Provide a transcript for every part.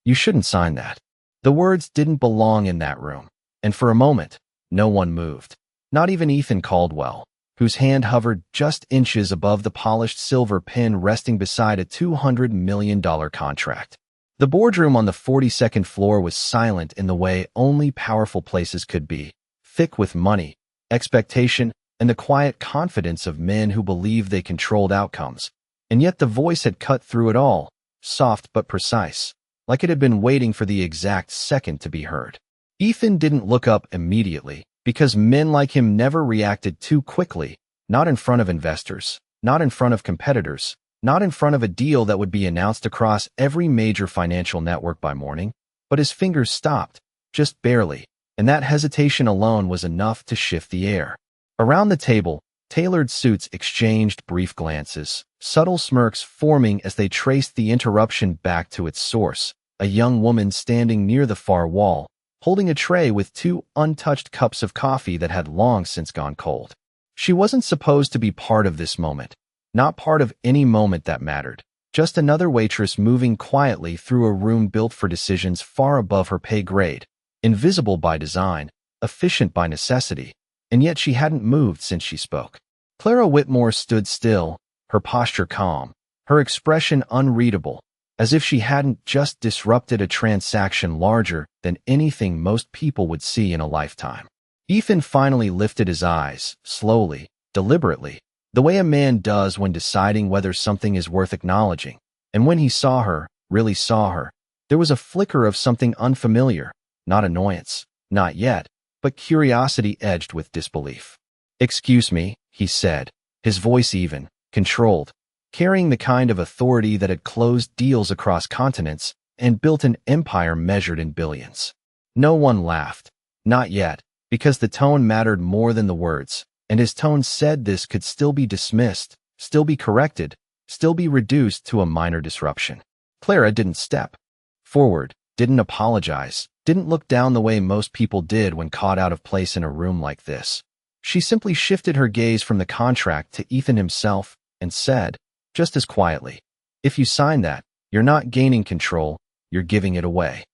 You shouldn't sign that." The words didn't belong in that room, and for a moment, no one moved. Not even Ethan Caldwell, whose hand hovered just inches above the polished silver pin resting beside a $200 million contract. The boardroom on the 42nd floor was silent in the way only powerful places could be, thick with money, expectation, and the quiet confidence of men who believed they controlled outcomes. And yet the voice had cut through it all, soft but precise, like it had been waiting for the exact second to be heard. Ethan didn't look up immediately, because men like him never reacted too quickly, not in front of investors, not in front of competitors, not in front of a deal that would be announced across every major financial network by morning. But his fingers stopped, just barely, and that hesitation alone was enough to shift the air. Around the table, tailored suits exchanged brief glances, subtle smirks forming as they traced the interruption back to its source. A young woman standing near the far wall, holding a tray with 2 untouched cups of coffee that had long since gone cold. She wasn't supposed to be part of this moment, not part of any moment that mattered, just another waitress moving quietly through a room built for decisions far above her pay grade, invisible by design, efficient by necessity, and yet she hadn't moved since she spoke. Clara Whitmore stood still, her posture calm, her expression unreadable, as if she hadn't just disrupted a transaction larger than anything most people would see in a lifetime. Ethan finally lifted his eyes, slowly, deliberately, the way a man does when deciding whether something is worth acknowledging. And when he saw her, really saw her, there was a flicker of something unfamiliar, not annoyance, not yet, but curiosity edged with disbelief. "Excuse me," he said, his voice even, controlled, carrying the kind of authority that had closed deals across continents and built an empire measured in billions. No one laughed. Not yet, because the tone mattered more than the words, and his tone said this could still be dismissed, still be corrected, still be reduced to a minor disruption. Clara didn't step forward, didn't apologize, didn't look down the way most people did when caught out of place in a room like this. She simply shifted her gaze from the contract to Ethan himself and said, just as quietly, "If you sign that, you're not gaining control, you're giving it away."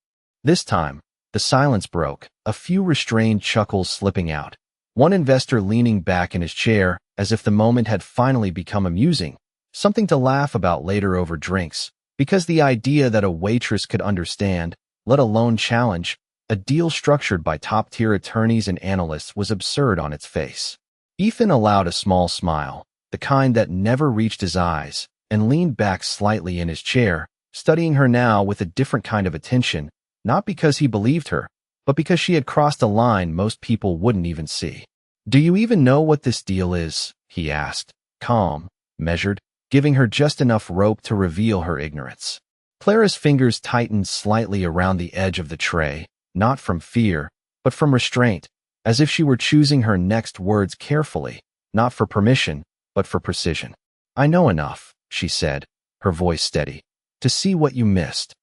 This time, the silence broke, a few restrained chuckles slipping out. One investor leaning back in his chair, as if the moment had finally become amusing, something to laugh about later over drinks, because the idea that a waitress could understand, let alone challenge, a deal structured by top-tier attorneys and analysts was absurd on its face. Ethan allowed a small smile, the kind that never reached his eyes, and leaned back slightly in his chair, studying her now with a different kind of attention, not because he believed her, but because she had crossed a line most people wouldn't even see. "Do you even know what this deal is?" he asked, calm, measured, giving her just enough rope to reveal her ignorance. Clara's fingers tightened slightly around the edge of the tray, not from fear, but from restraint, as if she were choosing her next words carefully, not for permission, but for precision. "I know enough," she said, her voice steady, "to see what you missed."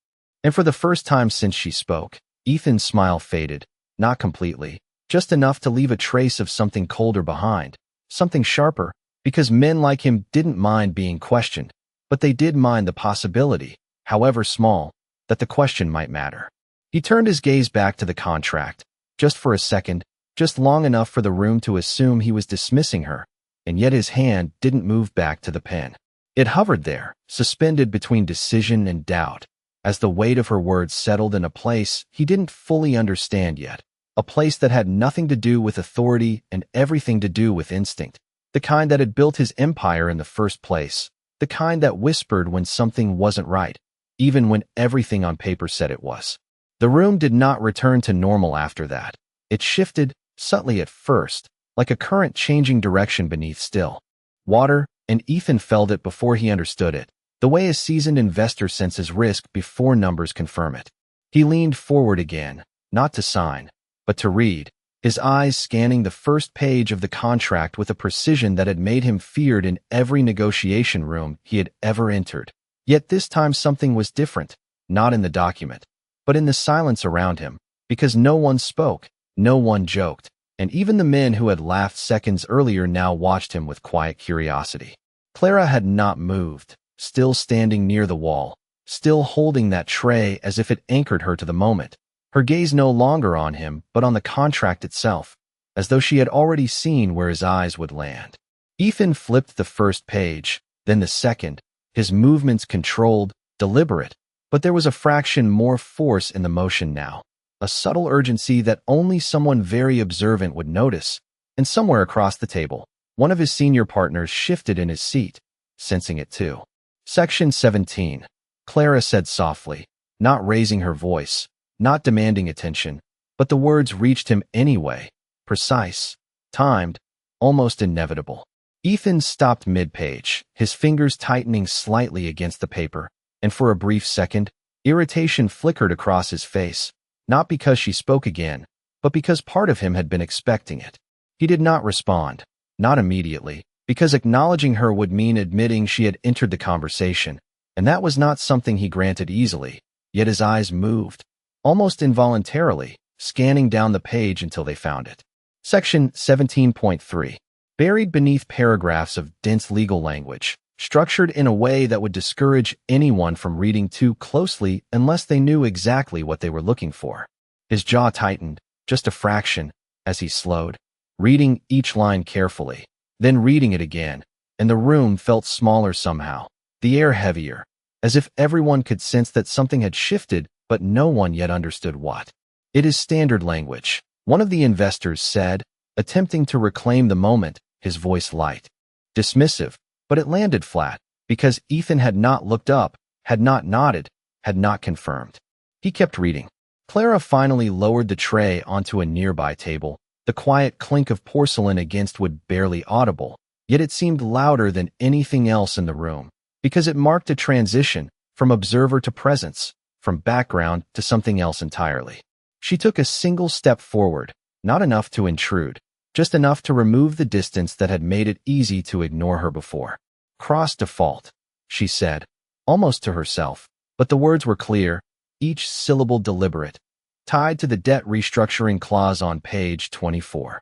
And for the first time since she spoke, Ethan's smile faded, not completely, just enough to leave a trace of something colder behind, something sharper, because men like him didn't mind being questioned, but they did mind the possibility, however small, that the question might matter. He turned his gaze back to the contract, just for a second, just long enough for the room to assume he was dismissing her, and yet his hand didn't move back to the pen. It hovered there, suspended between decision and doubt, as the weight of her words settled in a place he didn't fully understand yet, a place that had nothing to do with authority and everything to do with instinct, the kind that had built his empire in the first place, the kind that whispered when something wasn't right, even when everything on paper said it was. The room did not return to normal after that. It shifted, subtly at first, like a current changing direction beneath still water, and Ethan felt it before he understood it, the way a seasoned investor senses risk before numbers confirm it. He leaned forward again, not to sign, but to read, his eyes scanning the first page of the contract with a precision that had made him feared in every negotiation room he had ever entered. Yet this time something was different, not in the document, but in the silence around him, because no one spoke, no one joked, and even the men who had laughed seconds earlier now watched him with quiet curiosity. Clara had not moved, still standing near the wall, still holding that tray as if it anchored her to the moment, her gaze no longer on him but on the contract itself, as though she had already seen where his eyes would land. Ethan flipped the first page, then the second, his movements controlled, deliberate, but there was a fraction more force in the motion now, a subtle urgency that only someone very observant would notice, and somewhere across the table, one of his senior partners shifted in his seat, sensing it too. Section 17. Clara said softly, not raising her voice, not demanding attention, but the words reached him anyway, precise, timed, almost inevitable. Ethan stopped mid-page, his fingers tightening slightly against the paper, and for a brief second, irritation flickered across his face, not because she spoke again, but because part of him had been expecting it. He did not respond, not immediately, because acknowledging her would mean admitting she had entered the conversation, and that was not something he granted easily, yet his eyes moved, almost involuntarily, scanning down the page until they found it. Section 17.3. Buried beneath paragraphs of dense legal language, structured in a way that would discourage anyone from reading too closely unless they knew exactly what they were looking for. His jaw tightened, just a fraction, as he slowed, reading each line carefully, then reading it again, and the room felt smaller somehow, the air heavier, as if everyone could sense that something had shifted, but no one yet understood what. It is standard language, one of the investors said, attempting to reclaim the moment, his voice light, dismissive, but it landed flat, because Ethan had not looked up, had not nodded, had not confirmed. He kept reading. Clara finally lowered the tray onto a nearby table, the quiet clink of porcelain against wood barely audible, yet it seemed louder than anything else in the room, because it marked a transition from observer to presence, from background to something else entirely. She took a single step forward, not enough to intrude, just enough to remove the distance that had made it easy to ignore her before. Cross default, she said, almost to herself, but the words were clear, each syllable deliberate, tied to the debt restructuring clause on page 24.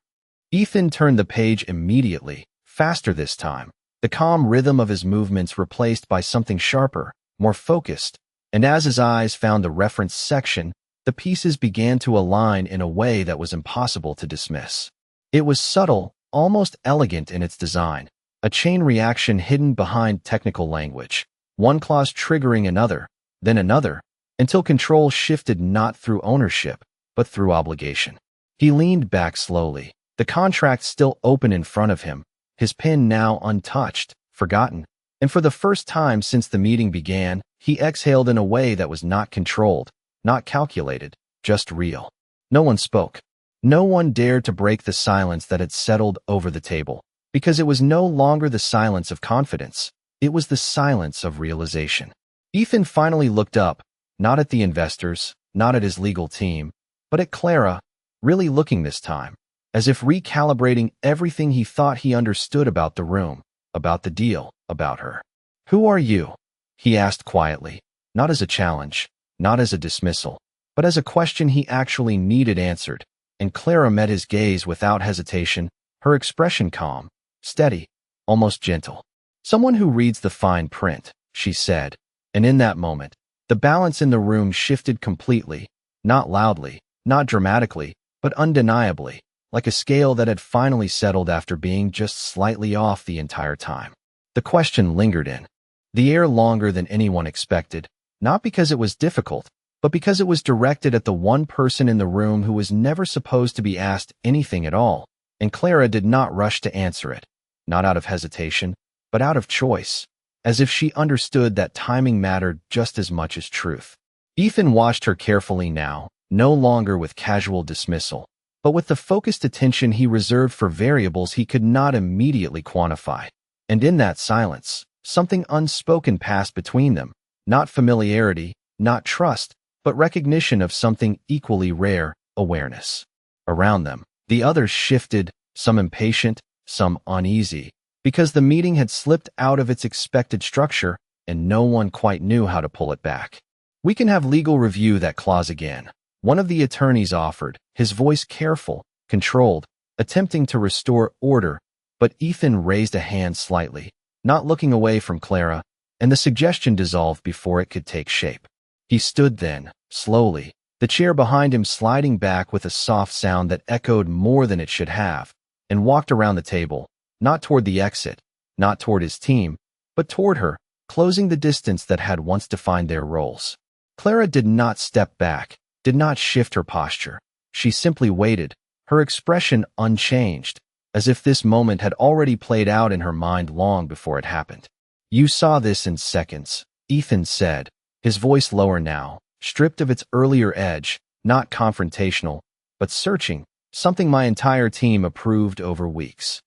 Ethan turned the page immediately, faster this time, the calm rhythm of his movements replaced by something sharper, more focused, and as his eyes found the reference section, the pieces began to align in a way that was impossible to dismiss. It was subtle, almost elegant in its design, a chain reaction hidden behind technical language, one clause triggering another, then another, until control shifted not through ownership, but through obligation. He leaned back slowly, the contract still open in front of him, his pen now untouched, forgotten, and for the first time since the meeting began, he exhaled in a way that was not controlled, not calculated, just real. No one spoke. No one dared to break the silence that had settled over the table, because it was no longer the silence of confidence, it was the silence of realization. Ethan finally looked up, not at the investors, not at his legal team, but at Clara, really looking this time, as if recalibrating everything he thought he understood about the room, about the deal, about her. "Who are you?" he asked quietly, not as a challenge, not as a dismissal, but as a question he actually needed answered. And Clara met his gaze without hesitation, her expression calm, steady, almost gentle. "Someone who reads the fine print," she said, and in that moment, the balance in the room shifted completely, not loudly, not dramatically, but undeniably, like a scale that had finally settled after being just slightly off the entire time. The question lingered in the air longer than anyone expected, not because it was difficult, but because it was directed at the one person in the room who was never supposed to be asked anything at all, and Clara did not rush to answer it, not out of hesitation, but out of choice, as if she understood that timing mattered just as much as truth. Ethan watched her carefully now, no longer with casual dismissal, but with the focused attention he reserved for variables he could not immediately quantify. And in that silence, something unspoken passed between them, not familiarity, not trust, but recognition of something equally rare, awareness. Around them, the others shifted, some impatient, some uneasy, because the meeting had slipped out of its expected structure and no one quite knew how to pull it back. "We can have legal review that clause again," one of the attorneys offered, his voice careful, controlled, attempting to restore order, but Ethan raised a hand slightly, not looking away from Clara, and the suggestion dissolved before it could take shape. He stood then, slowly, the chair behind him sliding back with a soft sound that echoed more than it should have, and walked around the table, not toward the exit, not toward his team, but toward her, closing the distance that had once defined their roles. Clara did not step back, did not shift her posture. She simply waited, her expression unchanged, as if this moment had already played out in her mind long before it happened. "You saw this in seconds," Ethan said, his voice lower now, stripped of its earlier edge, not confrontational, but searching, something my entire team approved over weeks.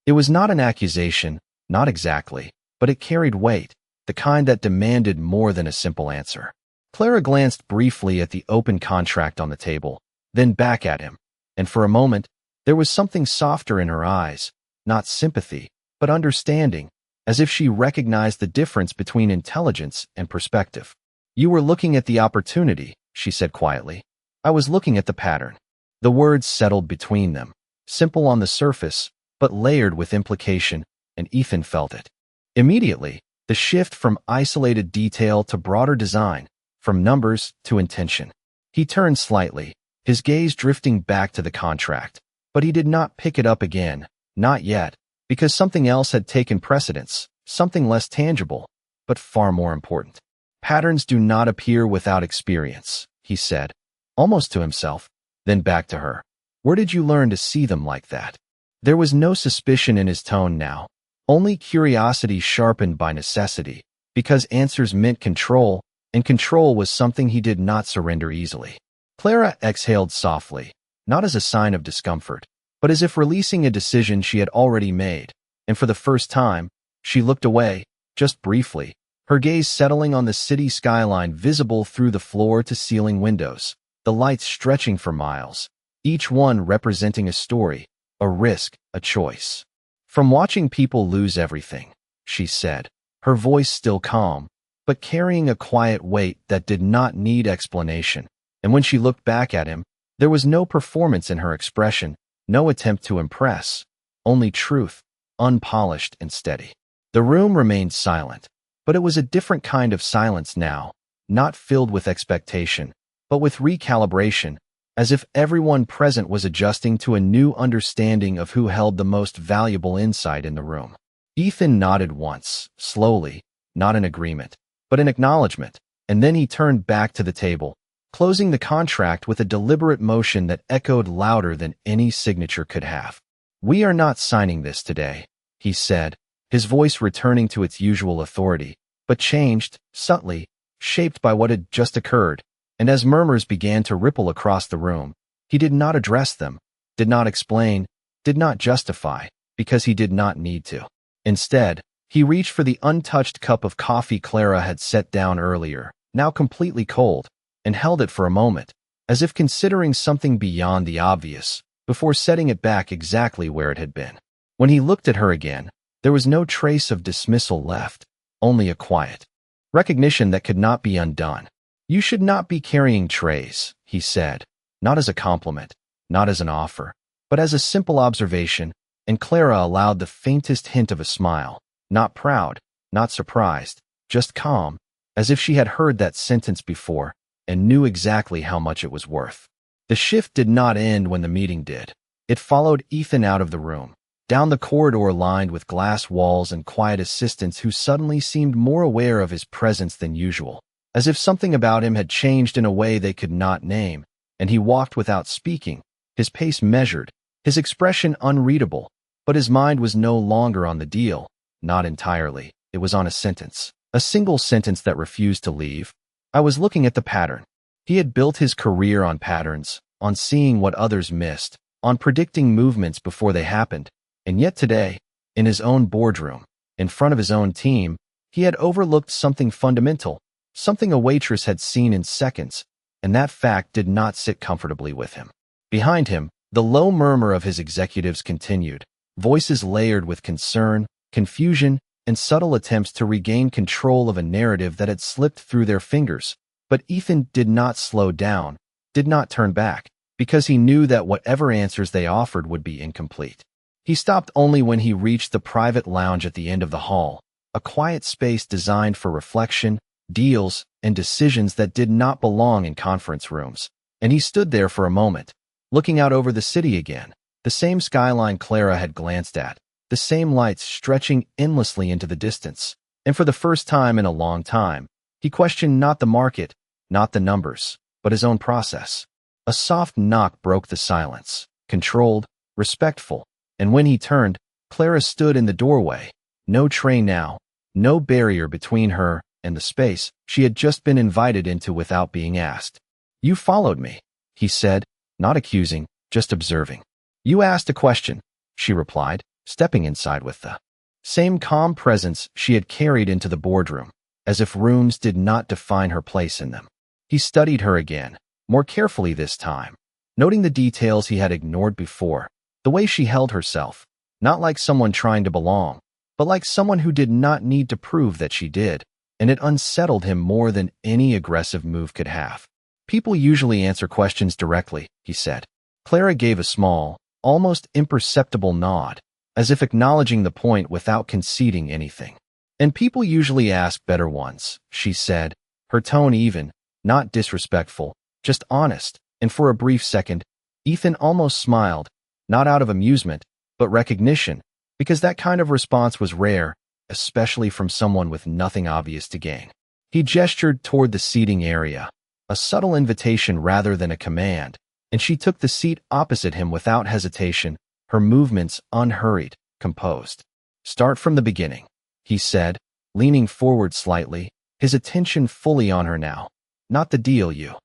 It was not an accusation, not exactly, but it carried weight, the kind that demanded more than a simple answer. Clara glanced briefly at the open contract on the table, then back at him, and for a moment, there was something softer in her eyes, not sympathy, but understanding, as if she recognized the difference between intelligence and perspective. "You were looking at the opportunity," she said quietly. "I was looking at the pattern." The words settled between them, simple on the surface, but layered with implication, and Ethan felt it. Immediately, the shift from isolated detail to broader design, from numbers to intention. He turned slightly, his gaze drifting back to the contract, but he did not pick it up again, not yet, because something else had taken precedence, something less tangible, but far more important. "Patterns do not appear without experience," he said, almost to himself, then back to her. "Where did you learn to see them like that?" There was no suspicion in his tone now, only curiosity sharpened by necessity, because answers meant control, and control was something he did not surrender easily. Clara exhaled softly, not as a sign of discomfort, but as if releasing a decision she had already made, and for the first time, she looked away, just briefly, her gaze settling on the city skyline visible through the floor-to-ceiling windows, the lights stretching for miles, each one representing a story, a risk, a choice. "From watching people lose everything," she said, her voice still calm, but carrying a quiet weight that did not need explanation, and when she looked back at him, there was no performance in her expression, no attempt to impress, only truth, unpolished and steady. The room remained silent, but it was a different kind of silence now, not filled with expectation, but with recalibration, as if everyone present was adjusting to a new understanding of who held the most valuable insight in the room. Ethan nodded once, slowly, not in agreement, but in acknowledgement, and then he turned back to the table, closing the contract with a deliberate motion that echoed louder than any signature could have. "We are not signing this today," he said, his voice returning to its usual authority, but changed, subtly, shaped by what had just occurred, and as murmurs began to ripple across the room, he did not address them, did not explain, did not justify, because he did not need to. Instead, he reached for the untouched cup of coffee Clara had set down earlier, now completely cold, and held it for a moment, as if considering something beyond the obvious, before setting it back exactly where it had been. When he looked at her again, there was no trace of dismissal left, only a quiet recognition that could not be undone. "You should not be carrying trays," he said, not as a compliment, not as an offer, but as a simple observation, and Clara allowed the faintest hint of a smile, not proud, not surprised, just calm, as if she had heard that sentence before and knew exactly how much it was worth. The shift did not end when the meeting did. It followed Ethan out of the room, down the corridor lined with glass walls and quiet assistants who suddenly seemed more aware of his presence than usual, as if something about him had changed in a way they could not name, and he walked without speaking, his pace measured, his expression unreadable, but his mind was no longer on the deal, not entirely. It was on a sentence, a single sentence that refused to leave. "I was looking at the pattern." He had built his career on patterns, on seeing what others missed, on predicting movements before they happened, and yet today, in his own boardroom, in front of his own team, he had overlooked something fundamental, something a waitress had seen in seconds, and that fact did not sit comfortably with him. Behind him, the low murmur of his executives continued, voices layered with concern, confusion, and subtle attempts to regain control of a narrative that had slipped through their fingers. But Ethan did not slow down, did not turn back, because he knew that whatever answers they offered would be incomplete. He stopped only when he reached the private lounge at the end of the hall, a quiet space designed for reflection, deals, and decisions that did not belong in conference rooms. And he stood there for a moment, looking out over the city again, the same skyline Clara had glanced at, the same lights stretching endlessly into the distance. And for the first time in a long time, he questioned not the market, not the numbers, but his own process. A soft knock broke the silence, controlled, respectful, and when he turned, Clara stood in the doorway. No tray now, no barrier between her and the space she had just been invited into without being asked. "You followed me," he said, not accusing, just observing. "You asked a question," she replied, stepping inside with the same calm presence she had carried into the boardroom, as if rooms did not define her place in them. He studied her again, more carefully this time, noting the details he had ignored before, the way she held herself, not like someone trying to belong, but like someone who did not need to prove that she did, and it unsettled him more than any aggressive move could have. "People usually answer questions directly," he said. Clara gave a small, almost imperceptible nod, as if acknowledging the point without conceding anything. "And people usually ask better ones," she said, her tone even, not disrespectful, just honest, and for a brief second, Ethan almost smiled, not out of amusement, but recognition, because that kind of response was rare, especially from someone with nothing obvious to gain. He gestured toward the seating area, a subtle invitation rather than a command, and she took the seat opposite him without hesitation, her movements unhurried, composed. "Start from the beginning," he said, leaning forward slightly, his attention fully on her now. "Not the deal, you."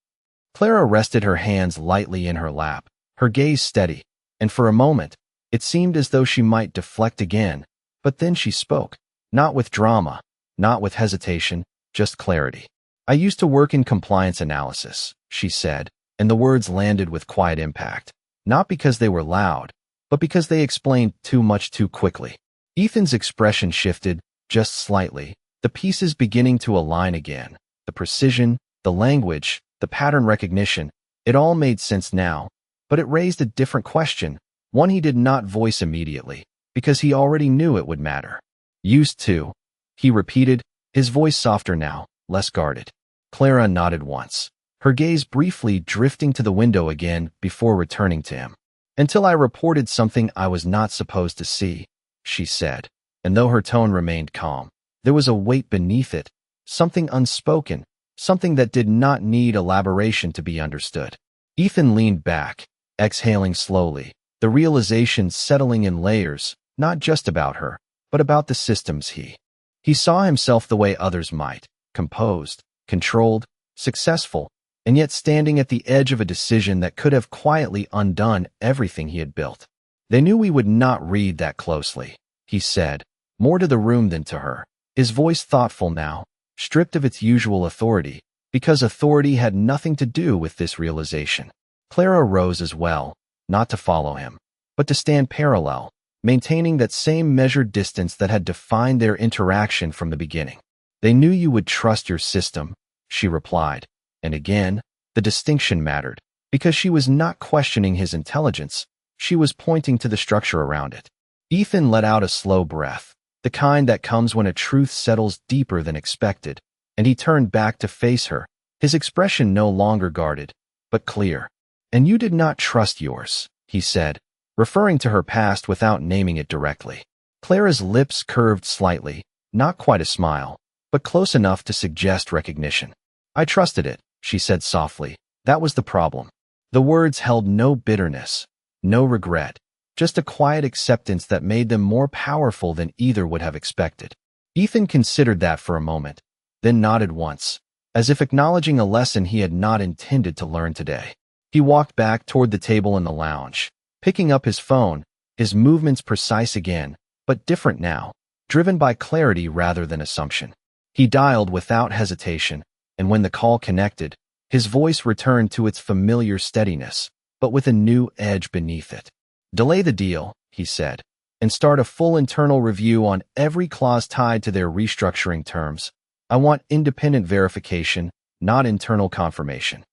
Clara rested her hands lightly in her lap, her gaze steady, and for a moment, it seemed as though she might deflect again, but then she spoke, not with drama, not with hesitation, just clarity. "I used to work in compliance analysis," she said, and the words landed with quiet impact, not because they were loud, but because they explained too much too quickly. Ethan's expression shifted, just slightly, the pieces beginning to align again, the precision, the language, the pattern recognition. It all made sense now, but it raised a different question, one he did not voice immediately, because he already knew it would matter. "Used to," he repeated, his voice softer now, less guarded. Clara nodded once, her gaze briefly drifting to the window again before returning to him. "Until I reported something I was not supposed to see," she said, and though her tone remained calm, there was a weight beneath it, something unspoken, something that did not need elaboration to be understood. Ethan leaned back, exhaling slowly, the realization settling in layers, not just about her, but about the systems he saw himself the way others might, composed, controlled, successful, and yet standing at the edge of a decision that could have quietly undone everything he had built. "They knew we would not read that closely," he said, more to the room than to her, his voice thoughtful now, stripped of its usual authority, because authority had nothing to do with this realization. Clara rose as well, not to follow him, but to stand parallel, maintaining that same measured distance that had defined their interaction from the beginning. "They knew you would trust your system," she replied, and again, the distinction mattered, because she was not questioning his intelligence, she was pointing to the structure around it. Ethan let out a slow breath, the kind that comes when a truth settles deeper than expected, and he turned back to face her, his expression no longer guarded, but clear. "And you did not trust yours," he said, referring to her past without naming it directly. Clara's lips curved slightly, not quite a smile, but close enough to suggest recognition. "I trusted it," she said softly. "That was the problem." The words held no bitterness, no regret, just a quiet acceptance that made them more powerful than either would have expected. Ethan considered that for a moment, then nodded once, as if acknowledging a lesson he had not intended to learn today. He walked back toward the table in the lounge, picking up his phone, his movements precise again, but different now, driven by clarity rather than assumption. He dialed without hesitation, and when the call connected, his voice returned to its familiar steadiness, but with a new edge beneath it. "Delay the deal," he said, "and start a full internal review on every clause tied to their restructuring terms. I want independent verification, not internal confirmation."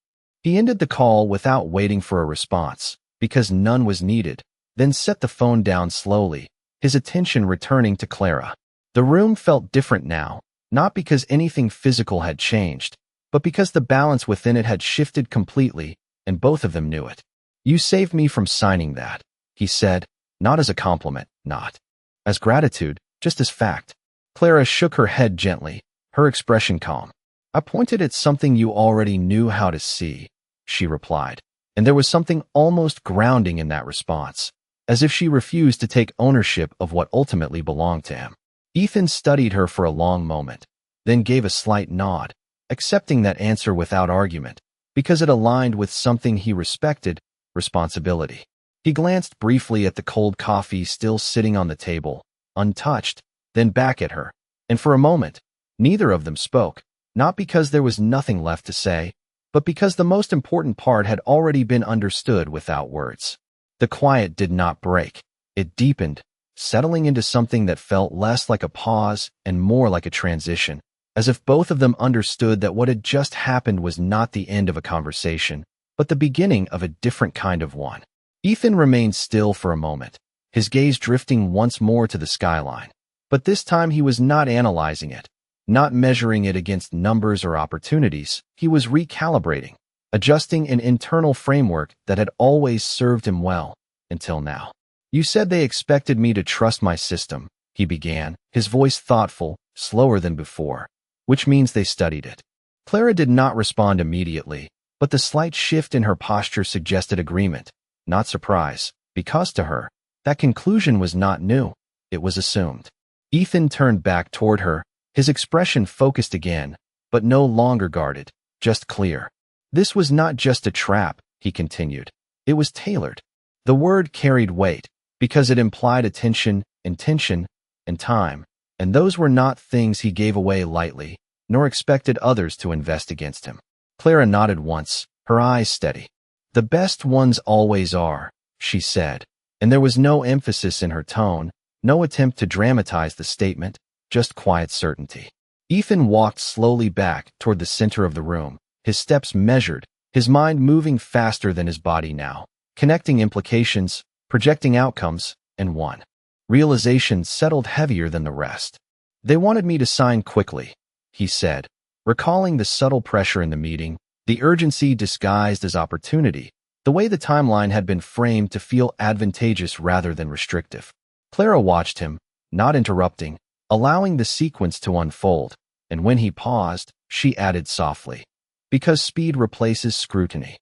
He ended the call without waiting for a response, because none was needed, then set the phone down slowly, his attention returning to Clara. The room felt different now, not because anything physical had changed, but because the balance within it had shifted completely, and both of them knew it. "You saved me from signing that," he said, not as a compliment, not as gratitude, just as fact. Clara shook her head gently, her expression calm. "I pointed at something you already knew how to see," she replied, and there was something almost grounding in that response, as if she refused to take ownership of what ultimately belonged to him. Ethan studied her for a long moment, then gave a slight nod, accepting that answer without argument, because it aligned with something he respected: responsibility. He glanced briefly at the cold coffee still sitting on the table, untouched, then back at her, and for a moment, neither of them spoke, not because there was nothing left to say, but because the most important part had already been understood without words. The quiet did not break. It deepened, settling into something that felt less like a pause and more like a transition, as if both of them understood that what had just happened was not the end of a conversation, but the beginning of a different kind of one. Ethan remained still for a moment, his gaze drifting once more to the skyline. But this time he was not analyzing it, not measuring it against numbers or opportunities. He was recalibrating, adjusting an internal framework that had always served him well, until now. "You said they expected me to trust my system," he began, his voice thoughtful, slower than before. "Which means they studied it." Clara did not respond immediately, but the slight shift in her posture suggested agreement, not surprise, because to her, that conclusion was not new, it was assumed. Ethan turned back toward her, his expression focused again, but no longer guarded, just clear. "This was not just a trap," he continued. "It was tailored." The word carried weight, because it implied attention, intention, and time, and those were not things he gave away lightly, nor expected others to invest against him. Clara nodded once, her eyes steady. "The best ones always are," she said, and there was no emphasis in her tone, no attempt to dramatize the statement, just quiet certainty. Ethan walked slowly back toward the center of the room, his steps measured, his mind moving faster than his body now, connecting implications, projecting outcomes, and one realization settled heavier than the rest. "They wanted me to sign quickly," he said, recalling the subtle pressure in the meeting, the urgency disguised as opportunity, the way the timeline had been framed to feel advantageous rather than restrictive. Clara watched him, not interrupting, allowing the sequence to unfold, and when he paused, she added softly, "Because speed replaces scrutiny."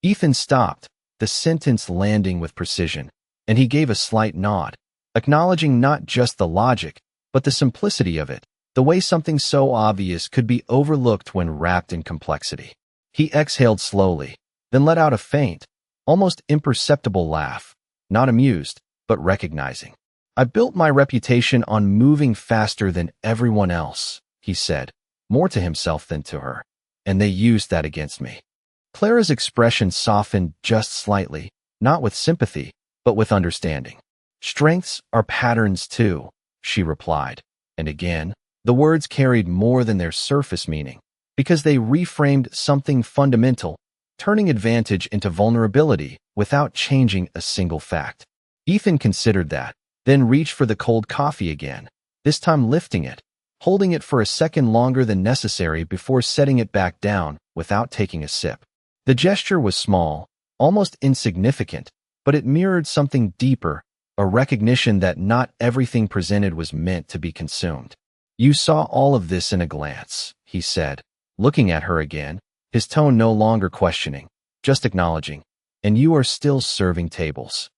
Ethan stopped, the sentence landing with precision, and he gave a slight nod, acknowledging not just the logic, but the simplicity of it, the way something so obvious could be overlooked when wrapped in complexity. He exhaled slowly, then let out a faint, almost imperceptible laugh, not amused, but recognizing. "I built my reputation on moving faster than everyone else," he said, more to himself than to her, "and they used that against me." Clara's expression softened just slightly, not with sympathy, but with understanding. "Strengths are patterns too," she replied, and again, the words carried more than their surface meaning, because they reframed something fundamental, turning advantage into vulnerability without changing a single fact. Ethan considered that, then reached for the cold coffee again, this time lifting it, holding it for a second longer than necessary before setting it back down without taking a sip. The gesture was small, almost insignificant, but it mirrored something deeper, a recognition that not everything presented was meant to be consumed. "You saw all of this in a glance," he said, looking at her again, his tone no longer questioning, just acknowledging, "and you are still serving tables."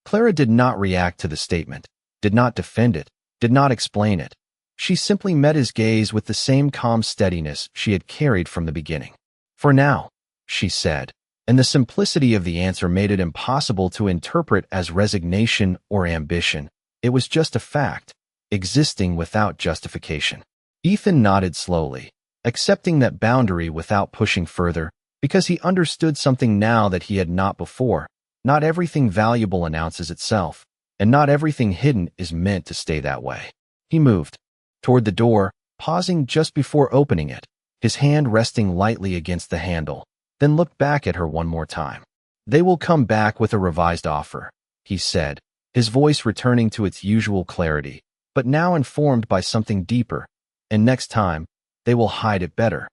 Clara did not react to the statement, did not defend it, did not explain it. She simply met his gaze with the same calm steadiness she had carried from the beginning. "For now," she said, and the simplicity of the answer made it impossible to interpret as resignation or ambition. It was just a fact, existing without justification. Ethan nodded slowly, accepting that boundary without pushing further, because he understood something now that he had not before. Not everything valuable announces itself, and not everything hidden is meant to stay that way. He moved toward the door, pausing just before opening it, his hand resting lightly against the handle, then looked back at her one more time. "They will come back with a revised offer," he said, his voice returning to its usual clarity, but now informed by something deeper, and next time, they will hide it better.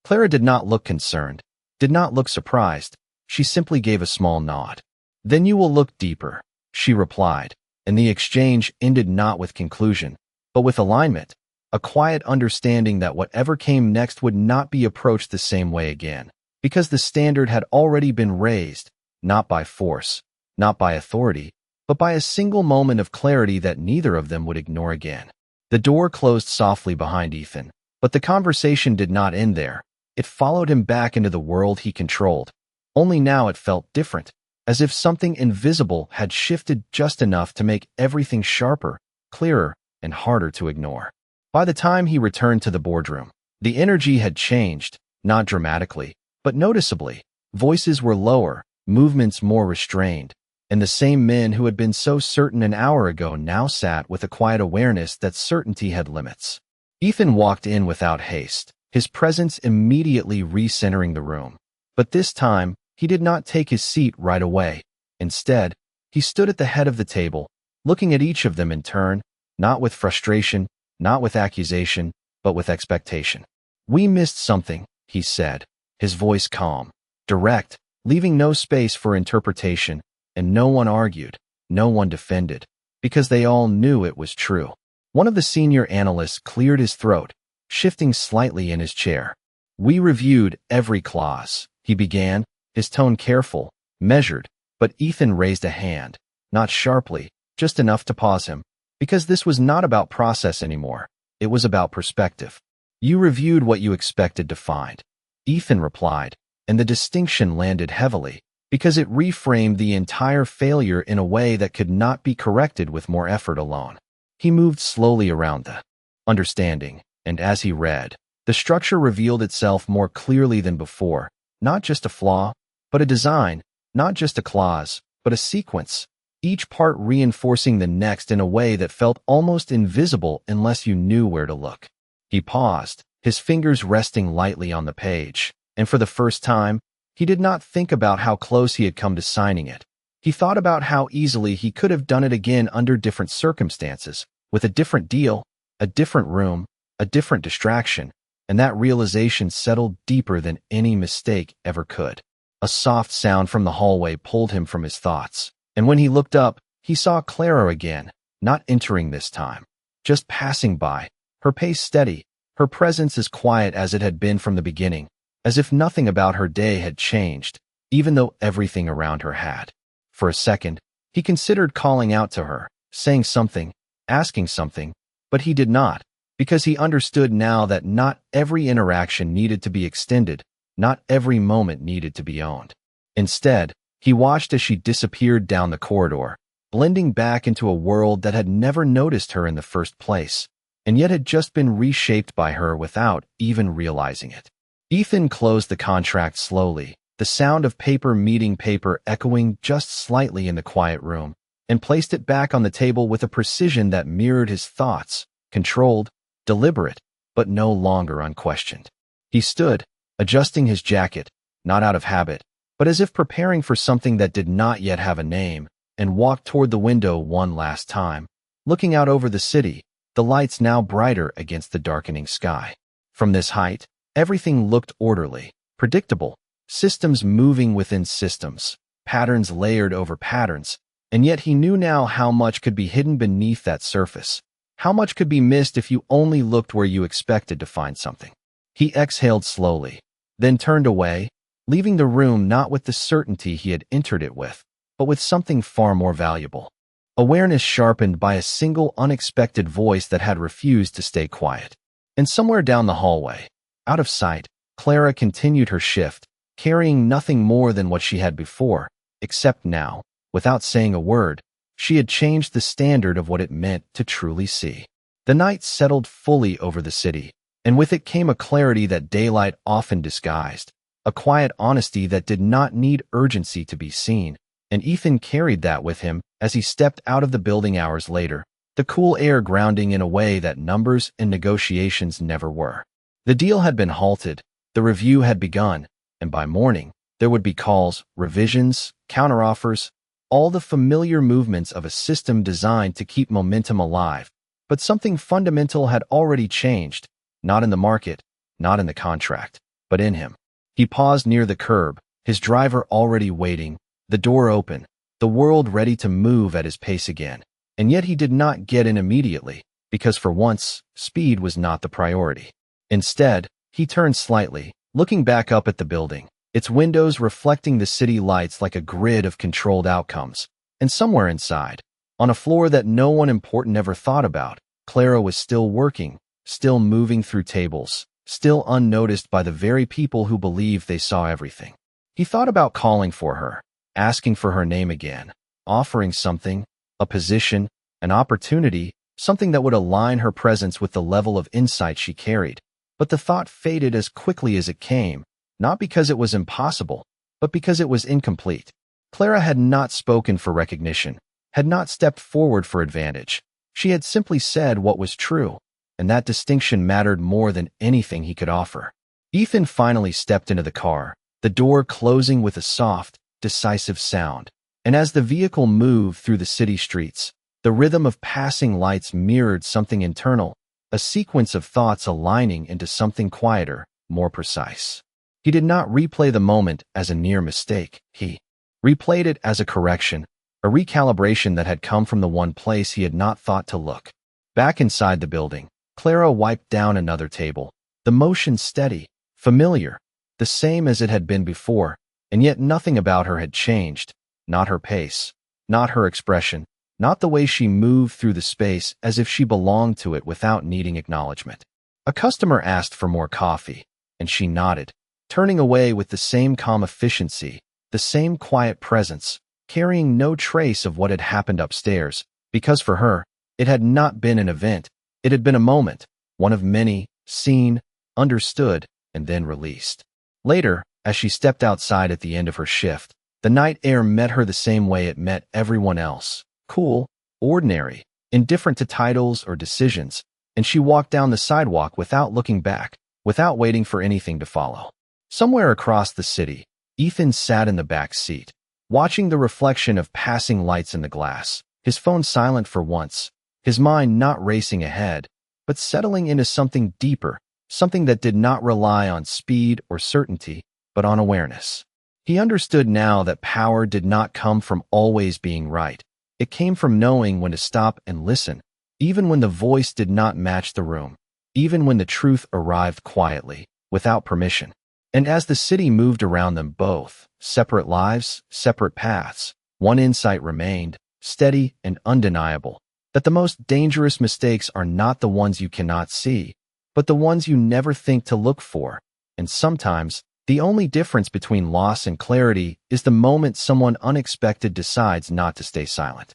Clara did not look concerned, did not look surprised. She simply gave a small nod. Then you will look deeper, she replied, and the exchange ended not with conclusion, but with alignment, a quiet understanding that whatever came next would not be approached the same way again, because the standard had already been raised, not by force, not by authority, but by a single moment of clarity that neither of them would ignore again. The door closed softly behind Ethan, but the conversation did not end there. It followed him back into the world he controlled. Only now it felt different, as if something invisible had shifted just enough to make everything sharper, clearer, and harder to ignore. By the time he returned to the boardroom, the energy had changed, not dramatically, but noticeably. Voices were lower, movements more restrained, and the same men who had been so certain an hour ago now sat with a quiet awareness that certainty had limits. Ethan walked in without haste, his presence immediately recentering the room. But this time, he did not take his seat right away. Instead, he stood at the head of the table, looking at each of them in turn, not with frustration, not with accusation, but with expectation. "We missed something," he said, his voice calm, direct, leaving no space for interpretation, and no one argued, no one defended, because they all knew it was true. One of the senior analysts cleared his throat, shifting slightly in his chair. "We reviewed every clause," he began, his tone careful, measured, but Ethan raised a hand, not sharply, just enough to pause him, because this was not about process anymore, it was about perspective. "You reviewed what you expected to find," Ethan replied, and the distinction landed heavily, because it reframed the entire failure in a way that could not be corrected with more effort alone. He moved slowly around the understanding, and as he read, the structure revealed itself more clearly than before, not just a flaw, but a design, not just a clause, but a sequence, each part reinforcing the next in a way that felt almost invisible unless you knew where to look. He paused, his fingers resting lightly on the page, and for the first time, he did not think about how close he had come to signing it. He thought about how easily he could have done it again under different circumstances, with a different deal, a different room, a different distraction, and that realization settled deeper than any mistake ever could. A soft sound from the hallway pulled him from his thoughts, and when he looked up, he saw Clara again, not entering this time, just passing by, her pace steady, her presence as quiet as it had been from the beginning, as if nothing about her day had changed, even though everything around her had. For a second, he considered calling out to her, saying something, asking something, but he did not, because he understood now that not every interaction needed to be extended, not every moment needed to be owned. Instead, he watched as she disappeared down the corridor, blending back into a world that had never noticed her in the first place, and yet had just been reshaped by her without even realizing it. Ethan closed the contract slowly, the sound of paper meeting paper echoing just slightly in the quiet room, and placed it back on the table with a precision that mirrored his thoughts, controlled, deliberate, but no longer unquestioned. He stood, adjusting his jacket, not out of habit, but as if preparing for something that did not yet have a name, and walked toward the window one last time, looking out over the city, the lights now brighter against the darkening sky. From this height, everything looked orderly, predictable, systems moving within systems, patterns layered over patterns, and yet he knew now how much could be hidden beneath that surface, how much could be missed if you only looked where you expected to find something. He exhaled slowly, then turned away, leaving the room not with the certainty he had entered it with, but with something far more valuable. Awareness sharpened by a single unexpected voice that had refused to stay quiet. And somewhere down the hallway, out of sight, Clara continued her shift, carrying nothing more than what she had before, except now, without saying a word, she had changed the standard of what it meant to truly see. The night settled fully over the city, and with it came a clarity that daylight often disguised, a quiet honesty that did not need urgency to be seen, and Ethan carried that with him as he stepped out of the building hours later, the cool air grounding in a way that numbers and negotiations never were. The deal had been halted, the review had begun, and by morning, there would be calls, revisions, counteroffers, all the familiar movements of a system designed to keep momentum alive, But something fundamental had already changed, not in the market, not in the contract, but in him. He paused near the curb, his driver already waiting, the door open, the world ready to move at his pace again. And yet he did not get in immediately, because for once, speed was not the priority. Instead, he turned slightly, looking back up at the building, its windows reflecting the city lights like a grid of controlled outcomes. And somewhere inside, on a floor that no one important ever thought about, Clara was still working, still moving through tables, still unnoticed by the very people who believed they saw everything. He thought about calling for her, asking for her name again, offering something, a position, an opportunity, something that would align her presence with the level of insight she carried. But the thought faded as quickly as it came, not because it was impossible, but because it was incomplete. Clara had not spoken for recognition, had not stepped forward for advantage. She had simply said what was true, and that distinction mattered more than anything he could offer. Ethan finally stepped into the car, the door closing with a soft, decisive sound. And as the vehicle moved through the city streets, the rhythm of passing lights mirrored something internal, a sequence of thoughts aligning into something quieter, more precise. He did not replay the moment as a near mistake. He replayed it as a correction, a recalibration that had come from the one place he had not thought to look. Back inside the building, Clara wiped down another table, the motion steady, familiar, the same as it had been before, and yet nothing about her had changed, not her pace, not her expression, not the way she moved through the space as if she belonged to it without needing acknowledgement. A customer asked for more coffee, and she nodded, turning away with the same calm efficiency, the same quiet presence, carrying no trace of what had happened upstairs, because for her, it had not been an event, it had been a moment, one of many, seen, understood, and then released. Later, as she stepped outside at the end of her shift, the night air met her the same way it met everyone else, cool, ordinary, indifferent to titles or decisions, and she walked down the sidewalk without looking back, without waiting for anything to follow. Somewhere across the city, Ethan sat in the back seat, watching the reflection of passing lights in the glass, his phone silent for once, his mind not racing ahead, but settling into something deeper, something that did not rely on speed or certainty, but on awareness. He understood now that power did not come from always being right. It came from knowing when to stop and listen, even when the voice did not match the room, even when the truth arrived quietly, without permission. And as the city moved around them both, separate lives, separate paths, one insight remained, steady and undeniable, that the most dangerous mistakes are not the ones you cannot see, but the ones you never think to look for. And sometimes, the only difference between loss and clarity is the moment someone unexpected decides not to stay silent.